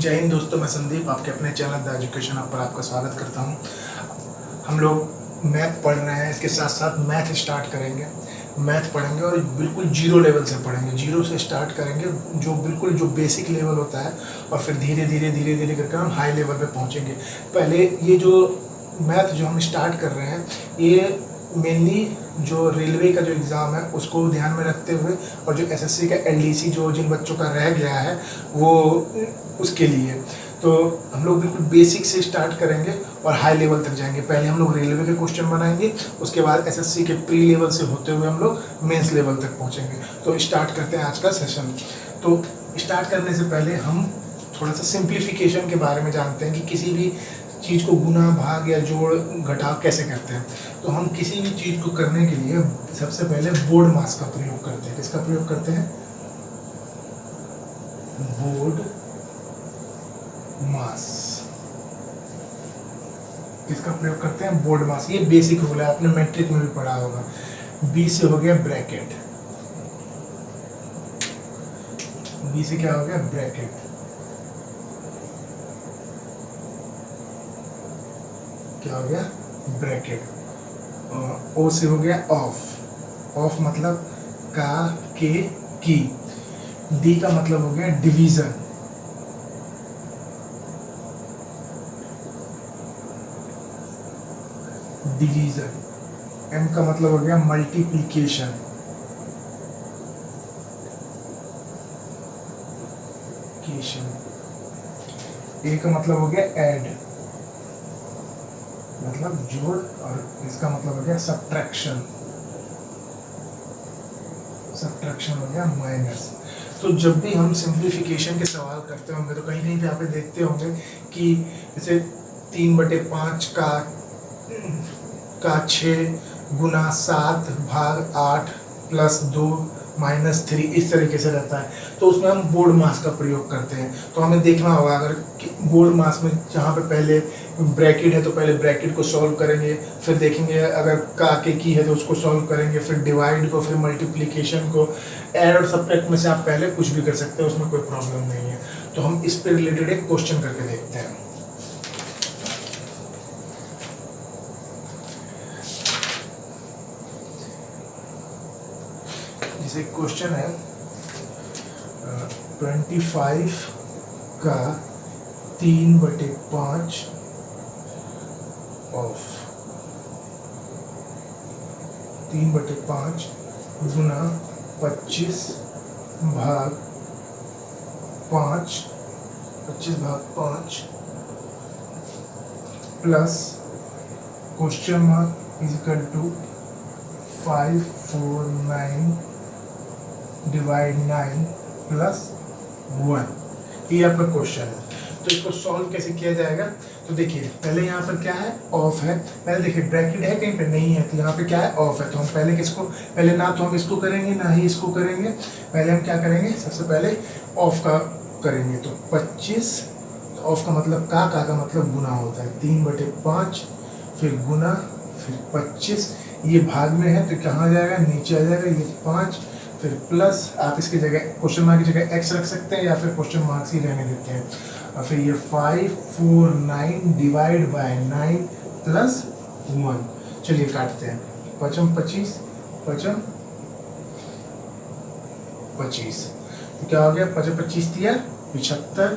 जय हिंद दोस्तों, मैं संदीप आपके अपने चैनल द एजुकेशन ऐप पर आपका स्वागत करता हूं। हम लोग मैथ पढ़ रहे हैं, इसके साथ साथ मैथ स्टार्ट करेंगे। मैथ पढ़ेंगे और बिल्कुल जीरो लेवल से पढ़ेंगे, जीरो से स्टार्ट करेंगे, जो बेसिक लेवल होता है, और फिर धीरे धीरे करके हम हाई लेवल पे पहुंचेंगे। पहले ये जो मैथ जो हम स्टार्ट कर रहे हैं, ये मेनली जो रेलवे का जो एग्ज़ाम है उसको ध्यान में रखते हुए, और जो एसएससी का एलडीसी जो जिन बच्चों का रह गया है वो उसके लिए। तो हम लोग बिल्कुल बेसिक से स्टार्ट करेंगे और हाई लेवल तक जाएंगे। पहले हम लोग रेलवे के क्वेश्चन बनाएंगे, उसके बाद एसएससी के प्री लेवल से होते हुए हम लोग मेंस लेवल तक पहुंचेंगे। तो स्टार्ट करते हैं आज का सेशन। तो स्टार्ट करने से पहले हम थोड़ा सा सिंप्लीफिकेशन के बारे में जानते हैं कि किसी भी चीज़ को गुना, भाग या जोड़, घटाव कैसे करते हैं। तो हम किसी भी चीज़ को करने के लिए सबसे पहले बोर्ड मास का प्रयोग करते हैं। किसका प्रयोग करते हैं? बोर्ड मास। किसका प्रयोग करते हैं? बोर्ड मास। ये बेसिक रूल है, आपने मैट्रिक में भी पढ़ा होगा। बी से हो गया ब्रैकेट। बी से क्या हो गया? ब्रैकेट। क्या हो गया? ब्रैकेट। ओ से हो गया ऑफ। ऑफ मतलब का, के, की। डी का मतलब हो गया डिवीजन। डिवीजन। एम का मतलब हो गया मल्टीप्लिकेशन। ए का मतलब हो गया ऐड, मतलब जोड़, और इसका मतलब हो गया सब्ट्रैक्शन। सब्ट्रैक्शन हो गया माइनस। तो जब भी हम सिंप्लीफिकेशन के सवाल करते होंगे तो कहीं कहीं पे आप देखते होंगे कि जैसे 3/5 का 6 गुना 7 भाग 8 प्लस 2 -3, इस तरीके से रहता है। तो उसमें हम बोर्ड मास का प्रयोग करते हैं। तो हमें देखना होगा, अगर बोर्ड मास में जहाँ पे पहले ब्रैकेट है तो पहले ब्रैकेट को सॉल्व करेंगे, फिर देखेंगे अगर का के की है तो उसको सॉल्व करेंगे, फिर डिवाइड को, फिर मल्टीप्लिकेशन को। ऐड और सब्ट्रैक्ट में से आप पहले कुछ भी कर सकते हैं, उसमें कोई प्रॉब्लम नहीं है। तो हम इस पे रिलेटेड एक क्वेश्चन करके देखते हैं। जैसे क्वेश्चन है 25 का 3/5 ऑफ 3/5 गुना 25 भाग 5 plus question mark is equal to 549 divide 9 plus 1। ये आपका क्वेश्चन है। तो इसको सॉल्व कैसे किया जाएगा? तो देखिए, पहले यहाँ पर क्या है? ऑफ है। पहले देखिए ब्रैकेट है, कहीं पे नहीं है, तो यहाँ पे क्या है? ऑफ है। तो हम पहले किसको, पहले ना तो हम इसको करेंगे ना ही इसको करेंगे। पहले हम क्या करेंगे? सबसे पहले ऑफ का करेंगे। तो 25, ऑफ का मतलब का मतलब गुना होता है। 3/5 फिर गुना, फिर 25। ये भाग में है तो कहाँ जाएगा? नीचे आ जाएगा। ये 5, फिर प्लस, आप इसकी जगह क्वेश्चन मार्क की जगह एक्स रख सकते हैं या फिर क्वेश्चन मार्क्स ही रहने देते हैं। और फिर ये 549 डिवाइड बाय 9 प्लस 1। चलिए काटते हैं। 5 25 5 25, तो क्या हो गया? 5 25 दिया 75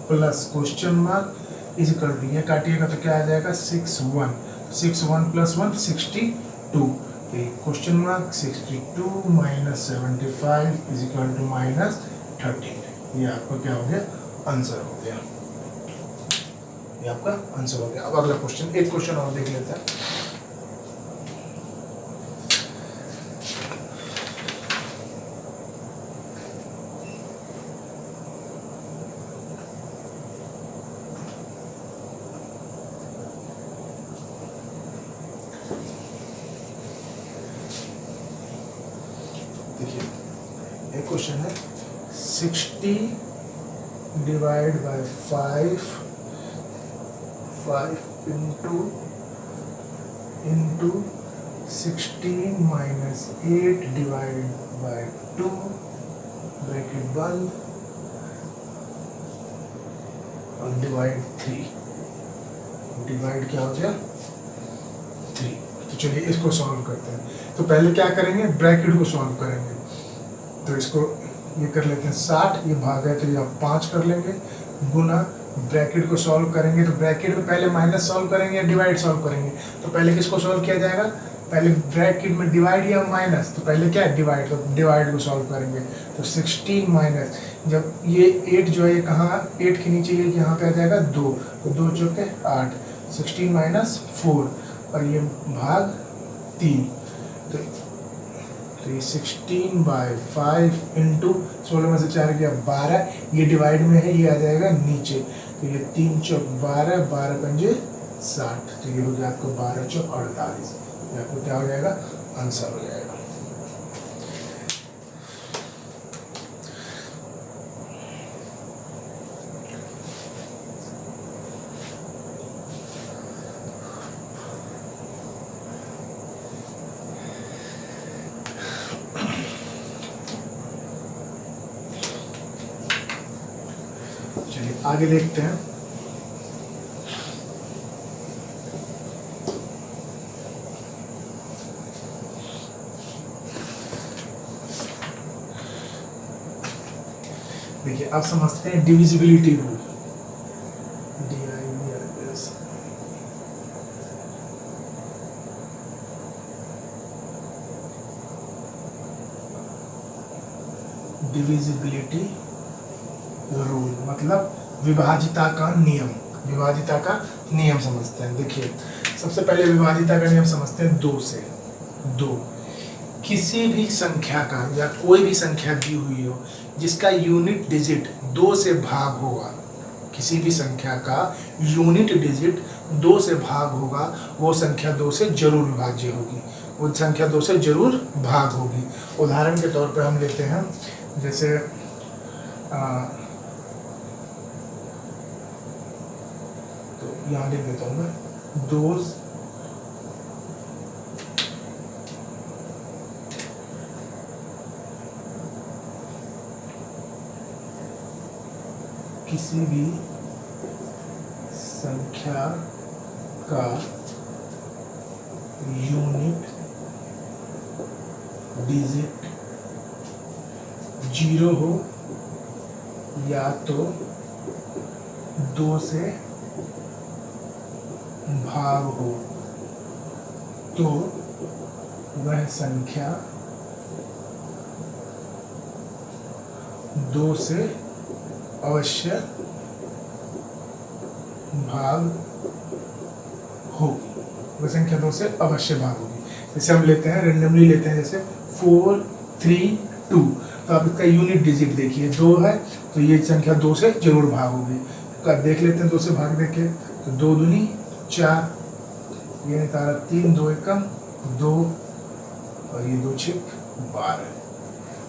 plus question mark is equal to, ये काटिएगा तो क्या आ जाएगा? 61 plus 1 62। Question mark 62 minus 75 is equal to -13। ये आपका क्या हो गया? आंसर हो गया। ये आपका आंसर हो गया। अब अगला क्वेश्चन, एक क्वेश्चन और देख लेते हैं। देखिए, एक क्वेश्चन है 60 divide by 5 into 16 minus 8 divide by 2 bracket बंद और डिवाइड 3, डिवाइड क्या हो गया 3। तो चलिए इसको सॉल्व करते हैं। तो पहले क्या करेंगे, ब्रैकेट को सॉल्व करेंगे। तो इसको ये कर लेते हैं 60, ये भाग है तो ये आप 5 कर लेंगे, गुना ब्रैकेट को सॉल्व करेंगे। तो ब्रैकेट में पहले माइनस सॉल्व करेंगे या डिवाइड सॉल्व करेंगे? तो पहले किसको सॉल्व किया जाएगा, पहले ब्रैकेट में डिवाइड या माइनस, तो पहले क्या है डिवाइड, तो डिवाइड को सॉल्व करेंगे। तो 16 माइनस, जब ये 8 जो है ये कहाँ 8 के नीचे ये यहाँ पे आ जाएगा 2, तो 2 चौके 8, 16 माइनस 4 और ये भाग 3। तो ये 16/5 इंटू 16 में से 4 गया 12, ये डिवाइड में है, ये आ जाएगा नीचे। तो ये 3 चौक 12, 12 पंजे 60, तो ये हो गया आपको 12 चौक 48। ये आपको क्या हो जाएगा, आंसर हो जाएगा। चलिए आगे देखते हैं। देखिए अब समझते हैं डिविजिबिलिटी रूल। डिविजिबिलिटी रूल मतलब विभाजिता का नियम, विभाजिता का नियम समझते हैं। देखिए सबसे पहले विभाजिता का नियम समझते हैं 2 से। 2, किसी भी संख्या का या कोई भी संख्या दी हुई हो जिसका यूनिट डिजिट 2 से भाग होगा, किसी भी संख्या का यूनिट डिजिट 2 से भाग होगा, वो संख्या 2 से जरूर विभाज्य होगी, वो संख्या 2 से जरूर भाग होगी। उदाहरण के तौर पर हम लेते हैं, जैसे तो यहाँ लिख देता हूँ मैं 2 किसी भी संख्या का यूनिट डिजिट 0 हो या तो 2 से भाग हो, तो वह संख्या 2 से अवश्य भाग होगी, वह संख्या 2 से अवश्य भाग होगी। जैसे हम लेते हैं, रेंडमली लेते हैं, जैसे 4 3 2, तो आप इसका यूनिट डिजिट देखिए 2 है, तो ये संख्या 2 से जरूर भाग होगी। तो देख लेते हैं 2 से भाग देखे, तो 2 दूनी 4, ये निकाला 3, 2 एकम 2 और ये 2 छिक 12।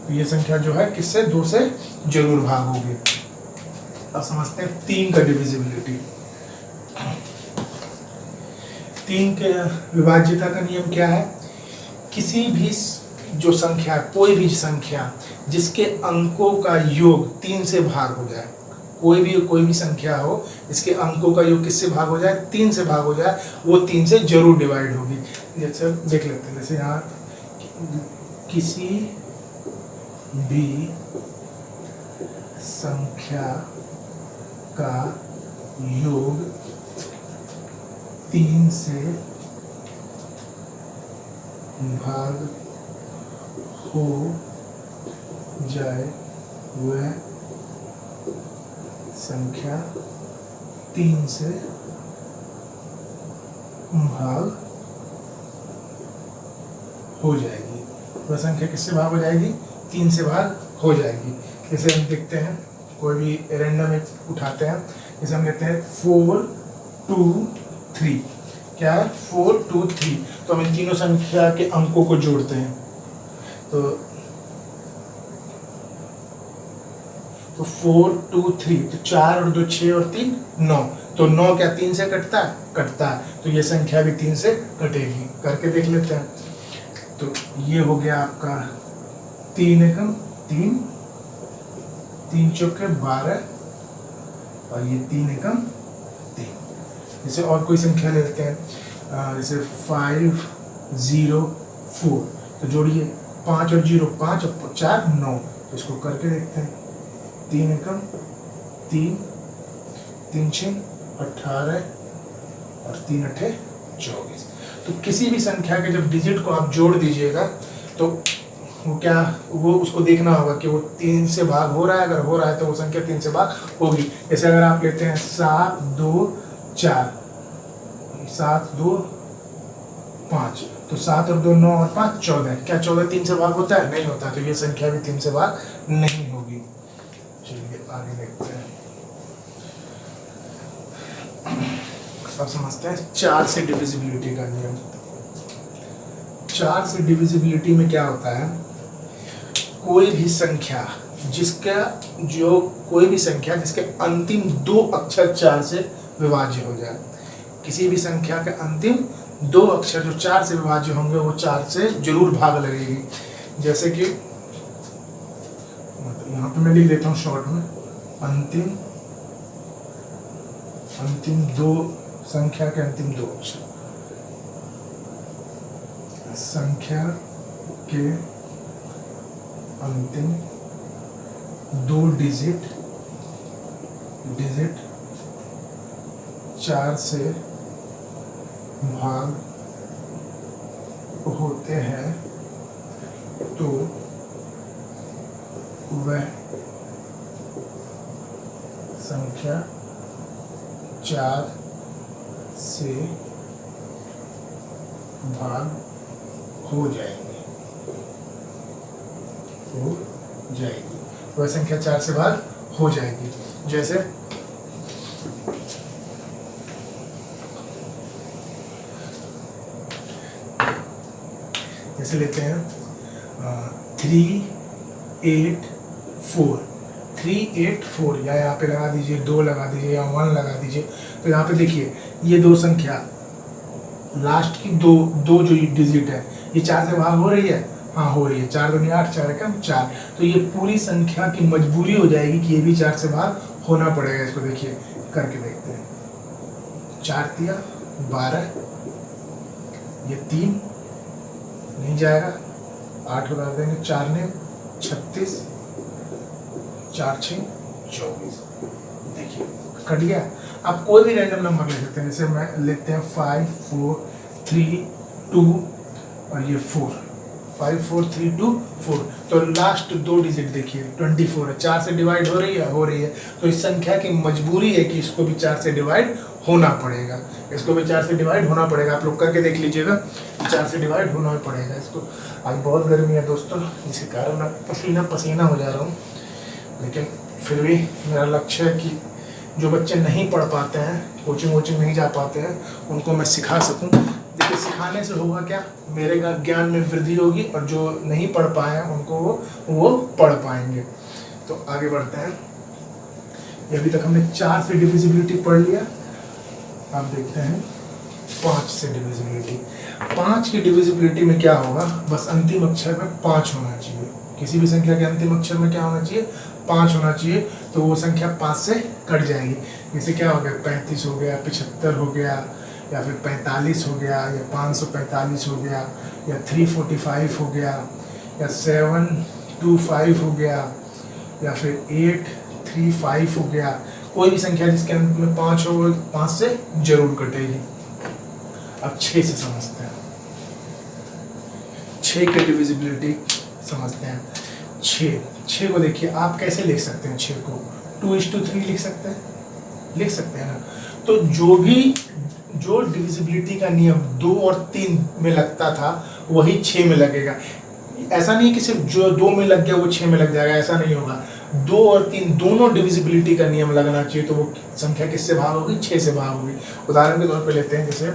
तो ये संख्या जो है किससे 2 से जरूर भाग होगी। अब समझते हैं 3 का डिविजिबिलिटी। 3 के विभाज्यता का नियम क्या है, किसी भी जो संख्या, कोई भी संख्या जिसके अंकों का योग 3 से भाग हो जाए, कोई भी संख्या हो इसके अंकों का योग किससे भाग हो जाए, 3 से भाग हो जाए, वो 3 से जरूर डिवाइड होगी। जैसे देख लेते हैं, जैसे यहाँ किसी भी संख्या का योग 3 से भाग हो जाए, वह संख्या 3 से भाग हो जाएगी। वह संख्या किससे भाग हो जाएगी, 3 से भाग हो जाएगी। जैसे हम देखते हैं, कोई भी रैंडम एक उठाते हैं, जैसे हम लेते हैं 4 2 3, क्या है 4 2 3, तो हम इन तीनों संख्या के अंकों को जोड़ते हैं। तो 4 2 3, तो 4 और 2 6 और 3 9, तो 9 क्या 3 से कटता है, कटता है, तो ये संख्या भी 3 से कटेगी। करके देख लेते हैं। तो ये हो गया आपका 3 एकम 3, 3 चौके 12, और ये 3 एकम 3। जैसे और कोई संख्या ले लेते हैं, जैसे 504, तो जोड़िए 5 और 0 5 और 4 9, तो इसको करके देखते हैं। 3 एकम 3, 3 6 18 और 3 8 24। तो किसी भी संख्या के जब डिजिट को आप जोड़ दीजिएगा तो वो उसको देखना होगा कि वो 3 से भाग हो रहा है। अगर हो रहा है तो वो संख्या 3 से भाग होगी। जैसे अगर आप लेते हैं 7 2 4, 7 2 5, तो 7 और 2 9 और 5 14। क्या 14 3 से भाग होता है? नहीं होता। तो ये संख्या भी 3 से भाग नहीं होगी। चलिए आगे देखते हैं। अब समझते हैं 4 से डिविजिबिलिटी का नियम। 4 से डिविजिबिलिटी में क्या होता है, कोई भी संख्या जिसके अंतिम 2 अक्षर 4 से विभाज्य हो जाए। किसी भी संख्या के अंतिम 2 अक्षर जो 4 से विभाज्य होंगे वो 4 से जरूर भाग लगेगी। जैसे कि यहाँ पे मैं लिख देता हूँ शॉर्ट में, अंतिम 2 संख्या के अंतिम 2 अक्षर, संख्या के अंतिम 2 डिजिट 4 से भाग होते हैं तो वह संख्या 4 से भाग हो जाएगी। वह संख्या 4 से भाग हो जाएगी। जैसे लेते हैं 384, 384 या यहाँ पे लगा दीजिए 2 लगा दीजिए या 1 लगा दीजिए। तो यहाँ पे देखिए ये 2 संख्या लास्ट की दो जो डिजिट है ये 4 से भाग हो रही है। हाँ हो रही है। 4 दूनी 8, 4 एकम 4। तो ये पूरी संख्या की मजबूरी हो जाएगी कि ये भी 4 से भाग होना पड़ेगा। इसको देखिए करके देखते हैं। 4 तिया 12, ये 3 नहीं जाएगा, 8 उतार देंगे, 4 ने 36, 4 6 24। देखिए कट गया। आप कोई भी रैंडम नंबर ले सकते हैं। जैसे मैं लेते हैं 5 4 3 2 और ये 4, 5 4 3 2 4। तो लास्ट 2 डिजिट देखिए 24 है। 4 से डिवाइड हो रही है। तो इस संख्या की मजबूरी है कि इसको भी 4 से डिवाइड होना पड़ेगा। आप लोग करके देख लीजिएगा, 4 से डिवाइड होना ही पड़ेगा इसको। आज बहुत गर्मी है दोस्तों, जिसके कारण मैं पसीना हो जा रहा हूँ। लेकिन फिर भी मेरा लक्ष्य है कि जो बच्चे नहीं पढ़ पाते हैं, कोचिंग नहीं जा पाते हैं, उनको मैं सिखा सकूं। देखिए सिखाने से होगा क्या, मेरे ज्ञान में वृद्धि होगी और जो नहीं पढ़ पाए हैं उनको वो पढ़ पाएंगे। तो आगे बढ़ते हैं। अभी तक हमने 4 से डिविजिबिलिटी पढ़ लिया। अब देखते हैं 5 से डिविजिबिलिटी। 5 की डिविजिबिलिटी में क्या होगा, बस अंतिम अक्षर में 5 होना चाहिए। किसी भी संख्या के अंतिम अक्षर में क्या होना चाहिए, 5 होना चाहिए। तो वो संख्या 5 से कट जाएगी। जैसे क्या हो गया, 35 हो गया, 75 हो गया, या फिर 45 हो गया, या 545 हो गया, या 345 हो गया, या 725 हो गया, या फिर 835 हो गया। कोई भी संख्या जिसके अंत में 5 हो, 5 से जरूर कटेगी। अब 6 से समझते हैं। 6 की डिविजिबिलिटी समझते हैं। 6 को देखिए आप कैसे लिख सकते हैं। 6 को 2:3 लिख सकते हैं ना। तो जो डिविजिबिलिटी का नियम 2 और 3 में लगता था वही 6 में लगेगा। ऐसा नहीं कि सिर्फ जो 2 में लग गया वो 6 में लग जाएगा, ऐसा नहीं होगा। 2 और 3 दोनों डिविजिबिलिटी का नियम लगना चाहिए। तो वो संख्या किससे भाग होगी, 6 से भाग होगी। उदाहरण के तौर पे लेते हैं, जैसे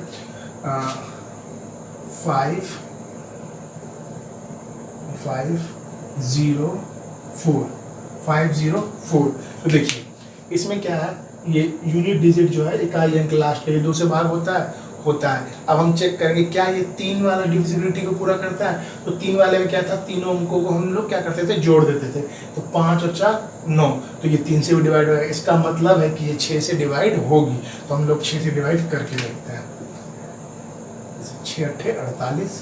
504। तो देखिए इसमें क्या है, ये यूनिट डिजिट जो है, इकाई अंक लास्ट के लिए 2 से भाग होता है। अब हम चेक करेंगे क्या ये 3 वाला डिविजिबिलिटी को पूरा करता है। तो 3 वाले में क्या था, तीनों अंकों को हम लोग क्या करते थे, जोड़ देते थे। तो 5 और 4 9, तो ये 3 से भी डिवाइड होगा। इसका मतलब है कि ये 6 से डिवाइड होगी। तो हम लोग 6 से डिवाइड करके देखते हैं। 6 अट्ठे 48,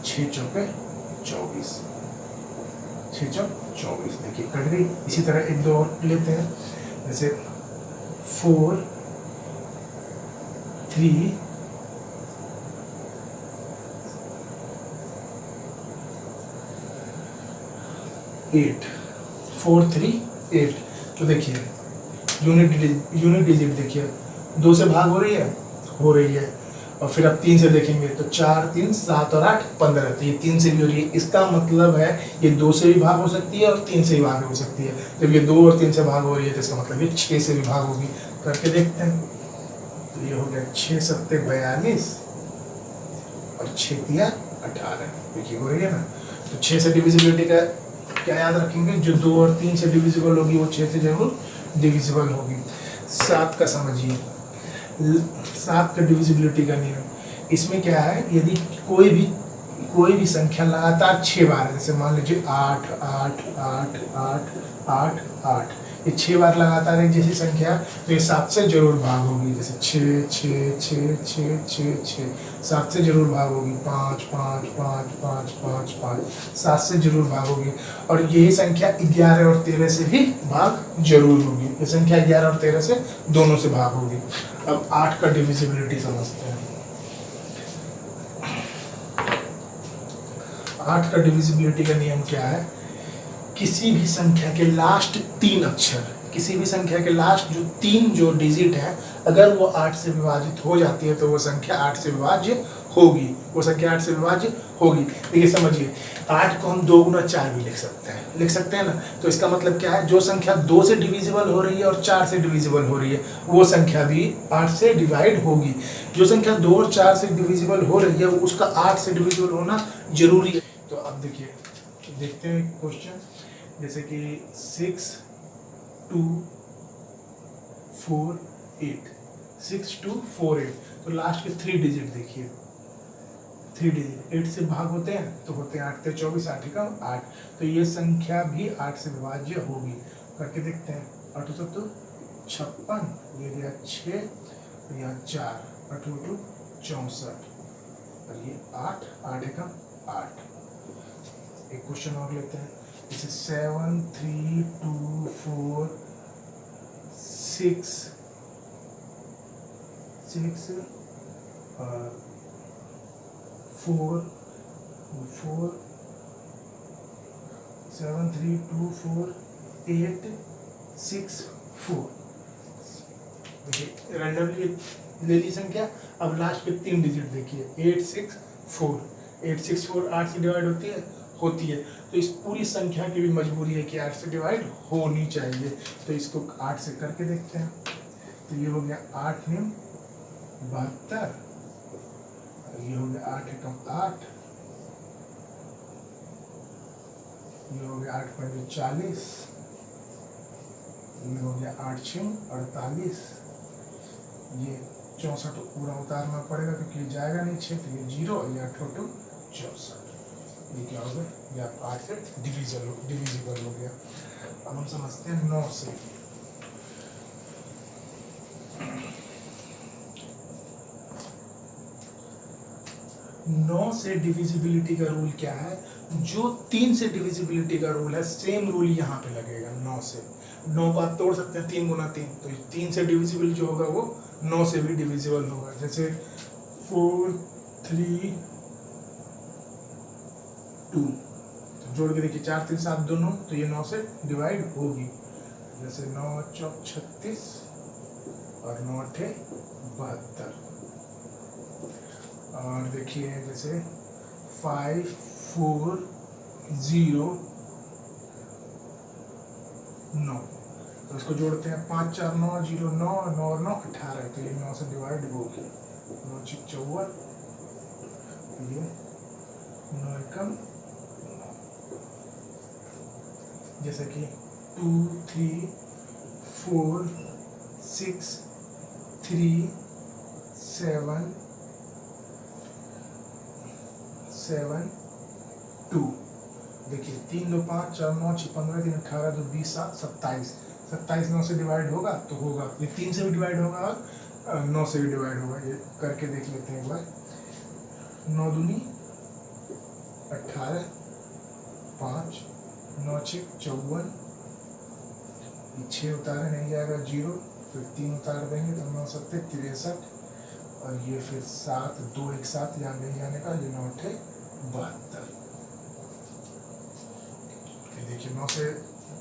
6 चौके 24, 6 चौक 24, देखिए कट गई। इसी तरह एक दो और लेते हैं, जैसे 4 3 8, 4 3 8। तो देखिए यूनिट डिजिट देखिए 2 से भाग हो रही है। और फिर अब 3 से देखेंगे तो 4 3 7 और 8 15, तो ये 3 से भी हो रही है। इसका मतलब है ये 2 से भी भाग हो सकती है और 3 से भी भाग हो सकती है। जब ये 2 और 3 से भाग हो रही है तो इसका मतलब ये 6 से भी भाग होगी। करके देखते हैं। तो ये हो गया 6 सत्ते 42 और 6 तिया 18, देखिए हो रही है ना। तो 6 से डिविजिबिलिटी का क्या याद रखेंगे, जो 2 और 3 से डिविजिबल होगी वो 6 से जरूर डिविजिबल होगी। 7 का समझिए, 7 का डिविजिबिलिटी का नियम। इसमें क्या है, यदि कोई भी संख्या लगातार 6 बार है, जैसे मान लीजिए 8 8 8 8 8 8, ये 6 बार लगातार एक जैसी संख्या, तो ये 7 से जरूर भाग होगी। जैसे 6 6 6 6 6 6, 7 से जरूर भाग होगी। 5 5 5 5 5 5, 7 से जरूर भाग होगी। और यही संख्या 11 और 13 से भी भाग जरूर होगी। ये संख्या 11 और 13 से दोनों से भाग होगी। अब 8 का डिविजिबिलिटी समझते हैं। 8 का डिविजिबिलिटी का नियम क्या है, किसी भी संख्या के लास्ट 3 अक्षर, किसी भी संख्या के लास्ट जो 3 जो डिजिट है, अगर वो 8 से विभाजित हो जाती है तो वो संख्या 8 से विभाज्य होगी। वो संख्या 8 से विभाज्य होगी। देखिए समझिए, 8 को हम 2 गुना 4 भी लिख सकते हैं ना। तो इसका मतलब क्या है, जो संख्या 2 से डिविजिबल हो रही है और 4 से डिविजिबल हो रही है, वो संख्या भी 8 से डिवाइड होगी। जो संख्या 2 और 4 से डिविजिबल हो रही है, उसका 8 से डिविजिबल होना जरूरी है। तो अब देखिए, देखते हैं क्वेश्चन, जैसे कि 6 2 4 8, 6 2 4 8, तो लास्ट के 3 डिजिट देखिए, 3 डिजिट 8 से भाग होते हैं तो होते हैं 8 से 24, 8 का 8, तो ये संख्या भी 8 से विभाज्य होगी। करके देखते हैं। 8 तो 56, ये दिया 6, यह 4, 8 64, और ये 8 8 का 8। एक क्वेश्चन और लेते हैं, जैसे 7 3 2 4 6 और 4 7 3 2 4 8 6 4। देखिए रैंडमली ले ली संख्या। अब लास्ट के 3 डिजिट देखिए, 8 6 4, 8 6 4 8 से डिवाइड होती है। तो इस पूरी संख्या की भी मजबूरी है कि 8 से डिवाइड होनी चाहिए। तो इसको 8 से करके देखते हैं। तो ये हो गया 8 9 72, ये हो गया 8 एकम 8, ये हो गया 8 पंजे 40, ये हो गया 8 6 48, ये 64 तो पूरा उतारना पड़ेगा क्योंकि ये जाएगा नहीं 6, तो ये 0, ये 8 64, ये क्या हो गया, ये आप 8 से डिविजिबल हो गया। अब हम समझते हैं 9 से। 9 से डिविजिबिलिटी का रूल क्या है, जो 3 से डिविजिबिलिटी का रूल है, सेम रूल यहाँ पे लगेगा। 9 से 9 को आप तोड़ सकते हैं 3 गुना 3, तो 3 से डिविजिबल जो होगा वो 9 से भी डिविजिबल होगा। जैसे 4 3 2, तो जोड़ के देखिए 4 3 7 दोनों, तो ये 9 से डिवाइड होगी। जैसे 9 चौक 36 और 9 8 72। और देखिए जैसे 5 4 0 9, तो इसको जोड़ते हैं 5 4 9 0 9 9 और 9 18, तो ये 9 से डिवाइड होगी। 9 6 54, ये 9 एकम 9। जैसे कि 2 3 4 6 3 7 7 2। देखिए 3 2 5 4 9 6 15 3 18 2 20 7 27। 27 9 से डिवाइड होगा तो होगा, ये 3 से भी डिवाइड होगा और 9 से भी डिवाइड होगा। ये करके देख लेते हैं एक बार। 9 दूनी 18, 5 9 6 54, 6 उतारे नहीं जाएगा 0, फिर 3 उतार देंगे तो 9 7 63, और ये फिर 7 2 1 7 यहाँ नहीं जाने का, ये 9 8 72। देखिए 9 से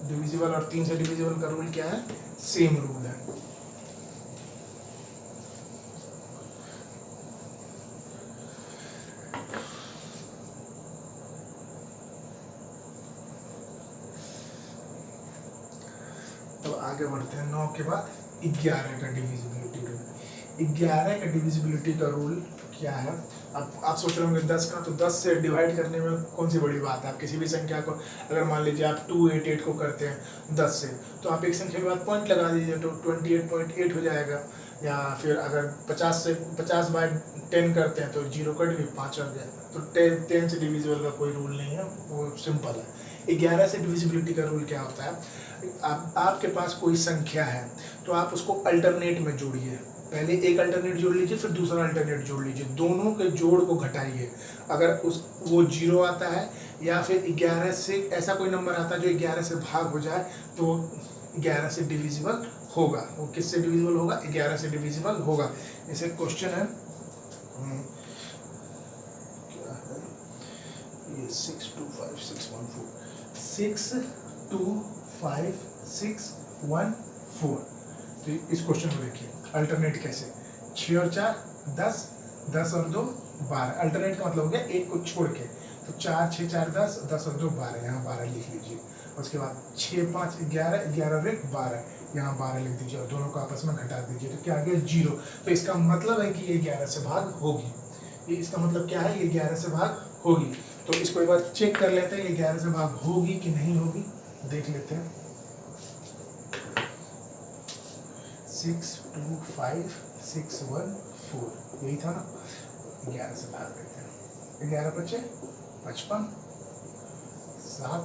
डिविजिबल और 3 से डिविजिबल का रूल क्या है, सेम रूल है। तो आगे बढ़ते हैं। 9 के बाद 11 का डिविजिबिलिटी रूल। 11 का डिविजिबिलिटी का रूल क्या है? अब आप सोच रहे होंगे 10 का, तो 10 से डिवाइड करने में कौन सी बड़ी बात है। आप किसी भी संख्या को, अगर मान लीजिए आप 288 को करते हैं 10 से, तो आप एक संख्या के बाद पॉइंट लगा दीजिए तो 28.8 हो जाएगा। या फिर अगर 50 से 50 बाय 10 करते हैं तो 0 कट गई, 5 आ जाएगा। तो 10 से डिविजिबल का कोई रूल नहीं है, वो सिंपल है। 11 से डिविजिबिलिटी का रूल क्या होता है? आपके पास कोई संख्या है तो आप उसको अल्टरनेट में जोड़िए। पहले एक अल्टरनेट जोड़ लीजिए, फिर दूसरा अल्टरनेट जोड़ लीजिए, दोनों के जोड़ को घटाइए। अगर वो 0 आता है या फिर 11 से ऐसा कोई नंबर आता है जो 11 से भाग हो जाए तो 11 से डिविजिबल होगा। वो किससे डिविजिबल होगा? 11 से डिविजिबल होगा। जैसे क्वेश्चन है क्या है ये, 6 2 5 6 1 4, 6 2 5 6 1 4। तो इस क्वेश्चन को देखिए अल्टरनेट कैसे, 6 और 4 10, 10 और 2 12। अल्टरनेट का मतलब हो गया एक को छोड़ के, तो 4 6 4 10, 10 और 2 12, यहाँ 12 लिख लीजिए। उसके बाद 6 5 11, 11 और 1 12, यहाँ 12 लिख दीजिए और दोनों को आपस में घटा दीजिए, तो क्या आ गया 0। तो इसका मतलब है कि ये 11 से भाग होगी। ये इसका मतलब क्या है, ये 11 से भाग होगी। तो इसको एक बार चेक कर लेते हैं, ये 11 से भाग होगी कि नहीं होगी, देख लेते हैं। 6 2 5 6 1 4, यही था ना। 11 से भाग देते हैं, 11 बचे 55, 7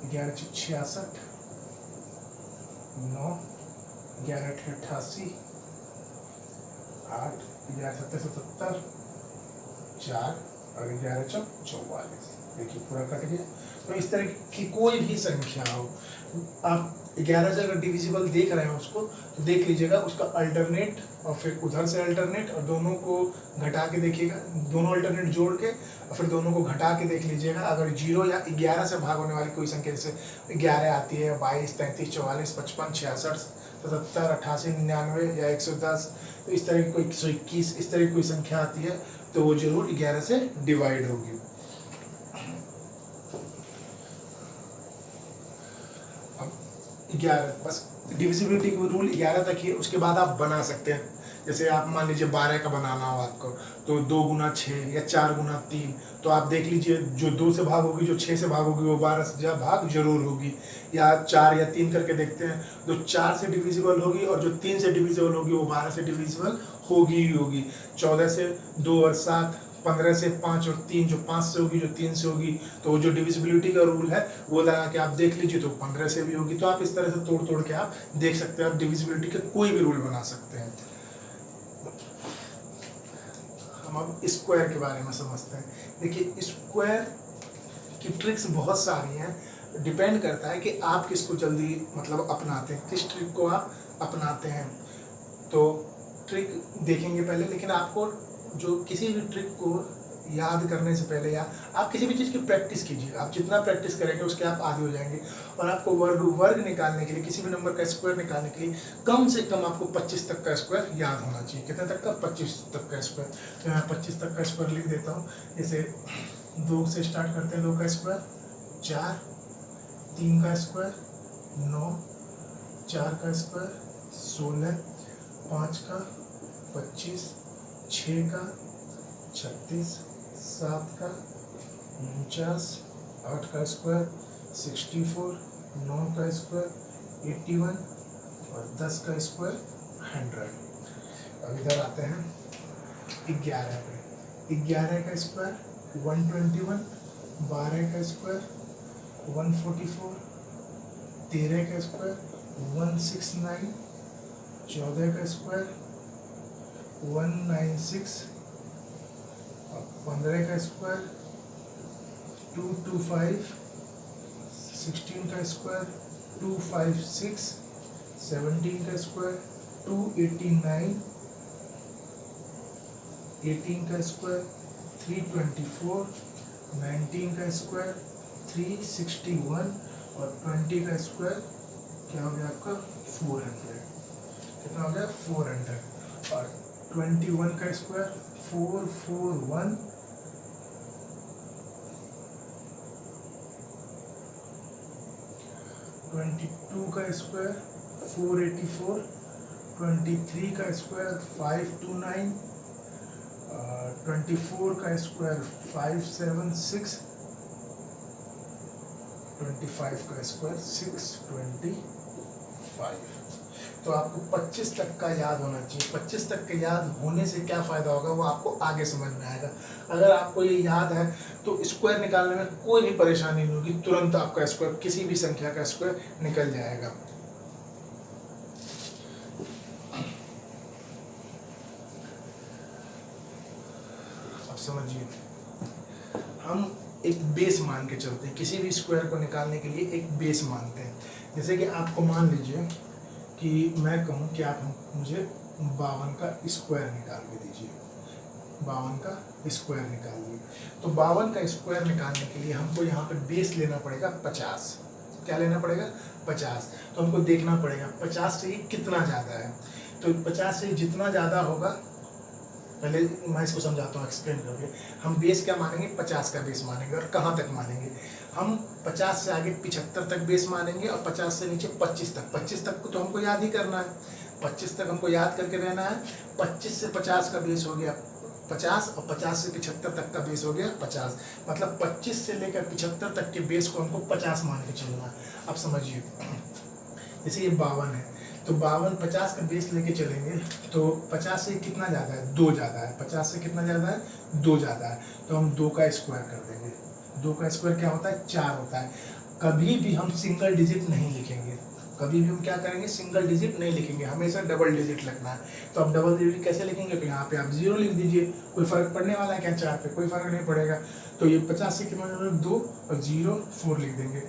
11 66, 9 11 88, 8 11 70, 4 और 11 44। देखिए पूरा कट गया। तो इस तरह की कोई भी संख्या हो, आप 11 से अगर डिविजिबल देख रहे हैं उसको, तो देख लीजिएगा उसका अल्टरनेट और फिर उधर से अल्टरनेट, और दोनों को घटा के देखिएगा, दोनों अल्टरनेट जोड़ के और फिर दोनों को घटा के देख लीजिएगा। अगर 0 या 11 से भाग होने वाली कोई संख्या, जैसे 11 आती है, 22 33 44 55 66 77 88 99 या 110, तो इस तरह की कोई 121, इस तरह की कोई संख्या आती है तो वो जरूर 11 से डिवाइड होगी। अब 11, बस डिविजिबिलिटी का रूल 11 तक ही, उसके बाद आप बना सकते हैं। जैसे आप मान लीजिए 12 का बनाना हो आपको, तो 2 गुना 6 या 4 गुना 3, तो आप देख लीजिए जो 2 से भाग होगी, जो 6 से भाग होगी, वो 12 से भाग जरूर होगी। या 4 या 3 करके देखते हैं, जो 4 से डिविजिबल होगी और जो 3 से डिविजिबल होगी वो 12 से डिविजिबल होगी ही होगी। 14 से 2 और 7, 15 से 5 और 3, जो 5 से होगी, जो 3 से होगी, तो जो डिविजिबिलिटी का रूल है वो लगा के आप देख लीजिए, तो 15 से भी होगी। तो आप इस तरह से तोड़ तोड़ के आप देख सकते हैं, आप डिविजिबिलिटी के कोई भी रूल बना सकते हैं। हम अब स्क्वायर के बारे में समझते हैं। देखिए स्क्वायर की ट्रिक्स बहुत सारी हैं, डिपेंड करता है कि आप किसको जल्दी मतलब अपनाते हैं, किस ट्रिक को आप अपनाते हैं। तो ट्रिक देखेंगे पहले, लेकिन आपको जो किसी भी ट्रिक को याद करने से पहले, या आप किसी भी चीज़ की प्रैक्टिस कीजिए, आप जितना प्रैक्टिस करेंगे उसके आप आदी हो जाएंगे। और आपको वर्ग निकालने के लिए, किसी भी नंबर का स्क्वायर निकालने के लिए कम से कम आपको 25 तक का स्क्वायर याद होना चाहिए। कितने तक का? 25 तक का स्क्वायर। तो मैं 25 तक का स्क्वायर लिख देता हूँ। जैसे 2 से स्टार्ट करते हैं, 2 का स्क्वायर 4, 3 का स्क्वायर 9, 4 का स्क्वायर 16, 5 का 25, 6 का 36, 7 का 49, 8 का स्क्वायर 64, 9 का स्क्वायर 81 और 10 का स्क्वायर 100। अब इधर आते हैं 11 पे। 11 का स्क्वायर 121, 12 का स्क्वायर 144, 13 का स्क्वायर 169, 14 का स्क्वायर 196, 15 का स्क्वायर 225, 16 का स्क्वायर 256, 17 का स्क्वायर 289, 18 का स्क्वायर 324, 19 का स्क्वायर 361 और 20 का स्क्वायर क्या हो गया आपका 400। कितना हो गया 400। और 21 का स्क्वायर 441, 22 का स्क्वायर 484, 23 का स्क्वायर 529, 24 का स्क्वायर 576, 25 का स्क्वायर 625। तो आपको 25 तक का याद होना चाहिए। 25 तक के याद होने से क्या फ़ायदा होगा वो आपको आगे समझ में आएगा। अगर आपको ये याद है तो स्क्वायर निकालने में कोई भी परेशानी नहीं होगी, तुरंत आपका स्क्वायर किसी भी संख्या का स्क्वायर निकल जाएगा। अब समझिए, हम एक बेस मान के चलते हैं। किसी भी स्क्वायर को निकालने के लिए एक बेस मानते हैं। जैसे कि आपको मान लीजिए कि मैं कहूँ कि आप मुझे 52 का स्क्वायर निकाल के दीजिए। 52 का स्क्वायर निकाल दिए। तो 52 का स्क्वायर निकालने के लिए हमको यहाँ पे बेस लेना पड़ेगा 50। क्या लेना पड़ेगा 50। तो हमको देखना पड़ेगा 50 से ये कितना ज़्यादा है। तो 50 से जितना ज़्यादा होगा, पहले मैं इसको समझाता हूँ, एक्सप्लेन करके। हम बेस क्या मानेंगे 50 का बेस मानेंगे। और कहाँ तक मानेंगे हम 50 से आगे 75 तक बेस मानेंगे और 50 से नीचे 25 तक। 25 तक को तो हमको याद ही करना है, 25 तक हमको याद करके रहना है। 25 से 50 का बेस हो गया 50 और 50 से 75 तक का बेस हो गया 50। मतलब 25 से लेकर 75 तक के बेस को हमको 50 मान के चलना है। अब समझिए, जैसे ये 52 है तो 52 50 का बेस लेके चलेंगे तो 50 से कितना ज़्यादा है 2 ज़्यादा है। 50 से कितना ज़्यादा है 2 ज़्यादा है। तो हम 2 का स्क्वायर कर देंगे। 2 का स्क्वायर क्या होता है 4 होता है। कभी भी हम सिंगल डिजिट नहीं लिखेंगे। कभी भी हम क्या करेंगे सिंगल डिजिट नहीं लिखेंगे, हमेशा डबल डिजिट लिखना है। तो अब डबल डिजिट कैसे लिखेंगे, तो यहाँ पे आप 0 लिख दीजिए। कोई फर्क पड़ने वाला है क्या 4 पे, कोई फर्क नहीं पड़ेगा। तो ये 50 से कितना 2 और 0 4 लिख देंगे।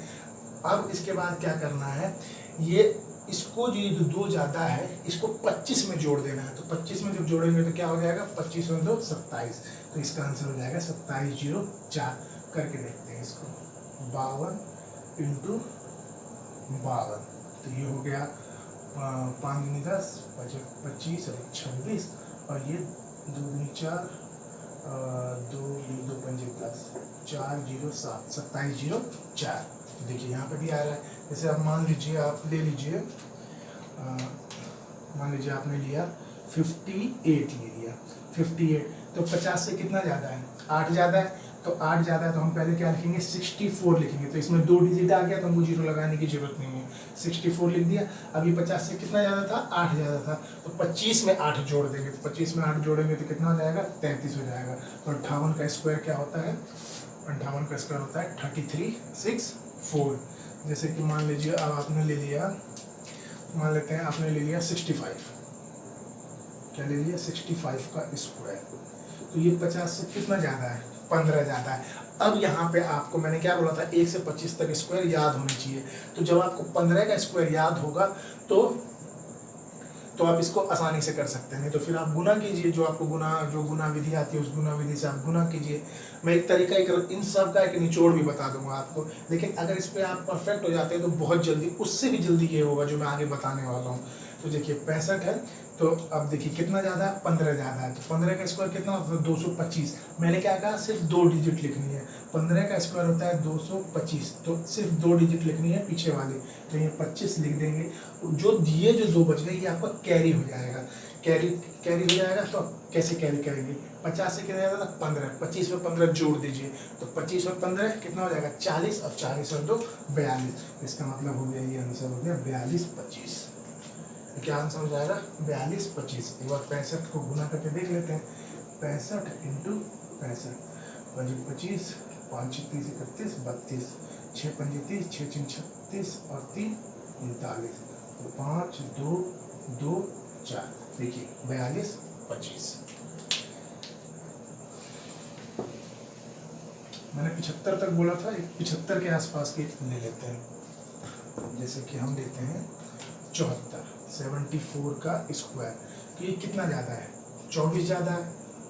अब इसके बाद क्या करना है, ये इसको जो 2 ज़्यादा है इसको 25 में जोड़ देना है। तो 25 में जब जोड़ेंगे तो क्या हो जाएगा 25 और 2 27। तो इसका आंसर हो जाएगा 2704। करके देखते हैं इसको, 52 × 52। तो ये हो गया 5 × 10 25 और 26 और ये 2 × 4 2 2 5 10 4 0 7 2704। तो देखिए यहाँ पे भी आ रहा है। जैसे आप मान लीजिए आप ले लीजिए, मान लीजिए आपने लिया 58 ले लिया 58। तो 50 से कितना ज़्यादा है 8 ज़्यादा है। तो 8 ज़्यादा है तो हम पहले क्या लिखेंगे 64 लिखेंगे। तो इसमें 2 डिजिट आ गया तो हमको 0 लगाने की जरूरत नहीं है, 64 लिख दिया। अभी 50 से कितना ज़्यादा था 8 ज़्यादा था। तो 25 में 8 जोड़ देंगे। तो 25 में 8 जोड़ेंगे तो कितना हो जाएगा 33 हो जाएगा। तो 58 का स्क्वायर क्या होता है 58 का स्क्वायर होता है 3364। जैसे कि मान लीजिए अब आपने ले लिया, मान लेते हैं आपने ले लिया 65। क्या ले लिया 65 का स्क्वायर। तो ये 50 से कितना ज़्यादा है 15 ज़्यादा है। अब यहाँ पे आपको मैंने क्या बोला था 1 से 25 तक स्क्वायर याद होने चाहिए। तो जब आपको 15 का स्क्वायर याद होगा तो आप इसको आसानी से कर सकते हैं। नहीं तो फिर आप गुना कीजिए, जो आपको गुना विधि आती है उस गुना विधि से आप गुना कीजिए। मैं एक तरीका इन सब का एक निचोड़ भी बता दूंगा आपको। लेकिन अगर इस पर आप परफेक्ट हो जाते हैं तो बहुत जल्दी, उससे भी जल्दी ये होगा जो मैं आगे बताने वाला हूँ। तो देखिए 65 है तो अब देखिए कितना ज़्यादा है 15 ज़्यादा है। तो 15 का स्क्वायर कितना होता है 225। मैंने क्या कहा सिर्फ 2 डिजिट लिखनी है। 15 का स्क्वायर होता है 225। तो सिर्फ 2 डिजिट लिखनी है पीछे वाली। तो ये 25 लिख देंगे। जो दिए जो 2 बच गए ये आपका कैरी हो जाएगा। कैरी हो जाएगा। तो कैसे कैरी करेंगे 50 से कितना ज़्यादा 15, 25 में 15 जोड़ दीजिए। तो 25 और 15 कितना हो जाएगा 40 और 40 और 2 42। इसका मतलब हो गया ये आंसर हो गया 42 25। तो क्या आंसर हो जाएगा 42 25। एक बार 65 को गुना करके देख लेते हैं। 65 इंटू 65, 25 5 30 31 32, 6 5 30, 6 6 36 और 3 39। तो 5 2 2 4, देखिए 42 25। मैंने 75 तक बोला था, 75 के आसपास के ले लेते हैं। जैसे कि हम लेते हैं 74, 74 का स्क्वायर। तो ये कितना ज़्यादा है? 24 ज़्यादा है,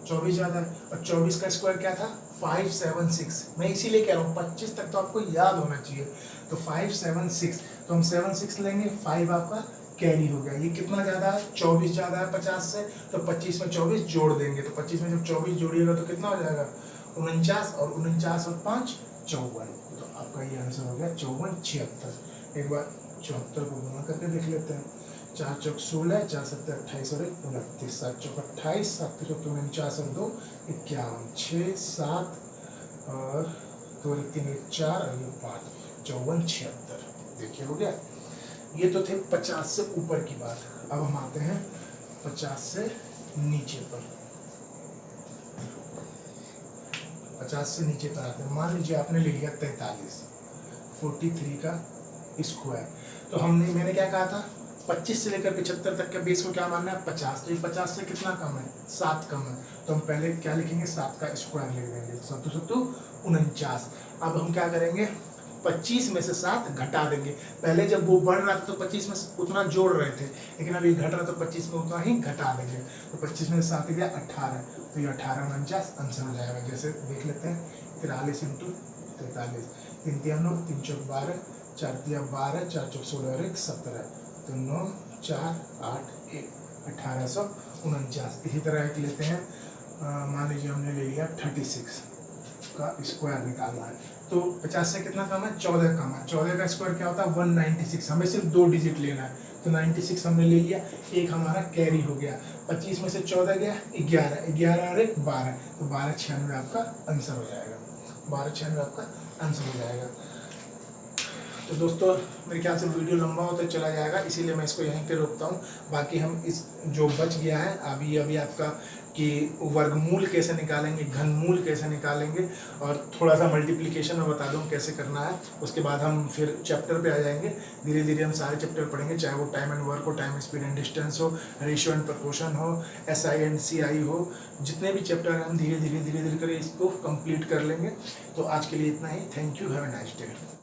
24 ज़्यादा है। और 24 का स्क्वायर क्या था? 576। मैं इसीलिए कह रहा हूँ 25 तक तो आपको याद होना चाहिए। तो 576, तो हम 76 लेंगे, 5 आपका कैरी हो गया। ये कितना ज़्यादा है? 24 ज़्यादा है 50 से, तो 25 में 24 जोड़ देंगे। तो 25 में जब 24 जोड़िएगा तो कितना हो जाएगा? 49, और 49 और 5 54। तो आपका ये आंसर हो गया 54 76। एक बार 74 को गुना करके देख लेते हैं। 4 चौक 16, 4 7 28 और 29, 7 चौक 28, 7 चौक 49 और 2 51, 6 7 और 2 3 4 और ये 5, 54 76। देखिए हो गया। ये तो थे 50 से ऊपर की बात। अब हम आते हैं 50 से नीचे पर। 50 से नीचे पर आते हैं। मान लीजिए आपने ले लिया 43, 43 का स्क्वायर। तो मैंने क्या कहा था? 25 से लेकर 75 तक के बेस को क्या मानना है? 50। तो ये 50 से कितना कम है? 7 कम है। तो हम पहले क्या लिखेंगे? 7 का स्क्वायर लिख देंगे। 7 7 49। अब हम क्या करेंगे? 25 में से 7 घटा देंगे। पहले जब वो बढ़ रहा था तो 25 में उतना जोड़ रहे थे, लेकिन अभी घट रहा तो 25 में उतना ही घटा देंगे। तो 25 में से 7 गया 18, तो ये 18 49 आंसर हो जाएगा। जैसे देख लेते हैं 43 इंटू 43, 3 3 9, 3 चौक 12, 4 3 12, 4 चौक 16 और 1 17, तो 9 4 8 1 1849। इसी तरह एक लेते हैं, मान लीजिए हमने ले लिया 36 का स्क्वायर निकालना है। तो 50 से कितना कम है? 14 कम है। 14 का स्क्वायर क्या होता है? 196। हमें सिर्फ 2 डिजिट लेना है, तो 96 हमने ले लिया। एक हमारा कैरी हो गया। 25 में से 14 गया 11, 11 और 1 12, तो 12 96 आपका आंसर हो जाएगा। 12 96 आपका आंसर हो जाएगा। तो दोस्तों मेरे ख्याल से वीडियो लंबा होता चला जाएगा, इसीलिए मैं इसको यहीं पे रोकता हूँ। बाकी हम इस जो बच गया है अभी आपका कि वर्गमूल कैसे निकालेंगे, घनमूल कैसे निकालेंगे, और थोड़ा सा मल्टीप्लिकेशन में बता दूँ कैसे करना है। उसके बाद हम फिर चैप्टर पे आ जाएंगे। धीरे धीरे हम सारे चैप्टर पढ़ेंगे, चाहे वो टाइम एंड वर्क हो, टाइम स्पीड एंड डिस्टेंस हो, रेशियो एंड प्रपोर्शन हो, SI एंड CI हो। जितने भी चैप्टर हैं हम धीरे धीरे कर इसको कंप्लीट कर लेंगे। तो आज के लिए इतना ही। Thank you, have a nice day.